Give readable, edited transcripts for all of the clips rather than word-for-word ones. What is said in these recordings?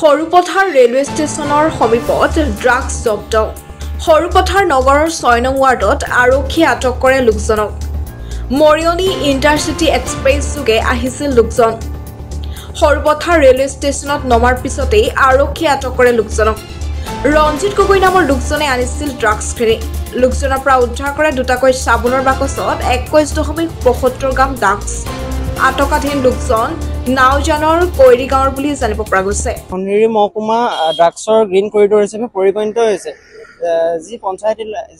Sarupathar railway ষ্টেচনৰ সমীপত drugs জব্দ। সৰুপথাৰ নগৰৰ ৬ নং ৱাৰ্ডত আৰক্ষীয়ে আটক কৰে লোকজনক। মৰিয়নি ইণ্টাৰচিটি এক্সপ্ৰেছ যোগে আহিছিল লোকজন। সৰুপথাৰ ৰেলৱে ষ্টেচনত নমাৰ পিছতেই আৰক্ষীয়ে আটক কৰে লোকজনক। ৰঞ্জিত গগৈ নামৰ লোকজনে আনিছিল ড্ৰাগছখিনি। লোকজনৰ পৰা উদ্ধাৰ কৰে দুটাকৈ চাবোনৰ বাকচত 21.75 গ্ৰাম ড্ৰাগছ। আটকাধীন লোকজন নাওজানৰ কৈৰি গাঁৱৰ বুলি জানিব পৰা গৈছে। ধনশিৰি মহকুমা ড্ৰাগছৰ গ্ৰীণ কৰিডৰ হিচাপে পৰিগণিত হৈছে।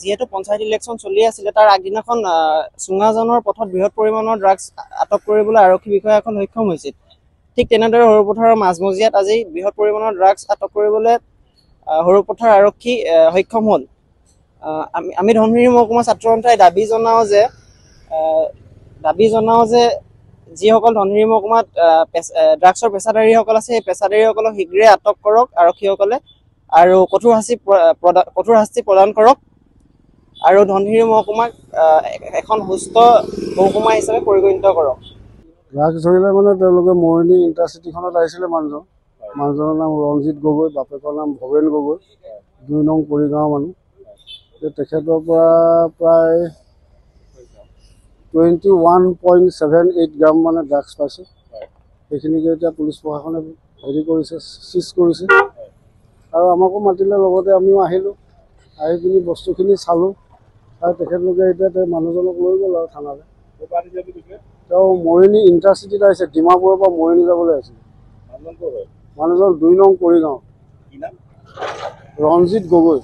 যিহেতু পঞ্চায়ত ইলেকশ্যন চলি আছিলে, তাৰ আগদিনাখন চুঙাজানৰ পথত বৃহৎ পৰিমাণৰ ড্ৰাগছ আটক কৰিবলৈ আৰক্ষী বিষয়া এখন সক্ষম হৈছিল। ঠিক তেনেদৰে সৰুপথাৰৰ মাজমজিয়াত আজি বৃহৎ পৰিমাণৰ ড্ৰাগছ আটক কৰিবলৈ সৰুপথাৰ আৰক্ষী সক্ষম হ'ল। আমি ধনশিৰি মহকুমা ছাত্ৰ সন্থাই দাবী জনাওঁ যে যিসকল ধনশিৰি মহকুমাত ড্ৰাগছৰ পেছাদাৰীসকল আছে, সেই পেছাদাৰীসকলক শীঘ্ৰে আটক কৰক আৰক্ষীসকলে আৰু কঠোৰ শাস্তি প্ৰদান কৰক আৰু ধনশিৰি মহকুমাক এখন সুস্থ মহকুমা হিচাপে পৰিগণিত কৰক। ড্ৰাগছ ধৰিলে মানে তেওঁলোকে মৰিয়নি ইণ্টাৰচিটিখনত আহিছিলে। মানুহজনৰ নাম ৰঞ্জিত গগৈ, বাপেকৰ নাম ভৱেন গগৈ, ২ নং কৰিগাঁৱৰ মানুহ। তেখেতৰ পৰা প্ৰায় 21.78 গ্ৰাম মানে ড্ৰাগছ পাইছে। সেইখিনিকে এতিয়া পুলিচ প্ৰশাসনে চিজ কৰিছে আৰু আমাকো মাতিলে, লগতে আমিও আহিলোঁ। আহি পিনি বস্তুখিনি চালোঁ আৰু তেখেতলোকে এতিয়া মানুহজনক লৈ গ'ল আৰু থানালৈ। তেওঁ মৰিয়নি ইণ্টাৰচিটিত আহিছে, ডিমাপুৰৰ পৰা মৰিয়নি যাবলৈ আহিছিল। মানুহজন ২ নং কৰিগাঁও, ৰঞ্জিত গগৈ।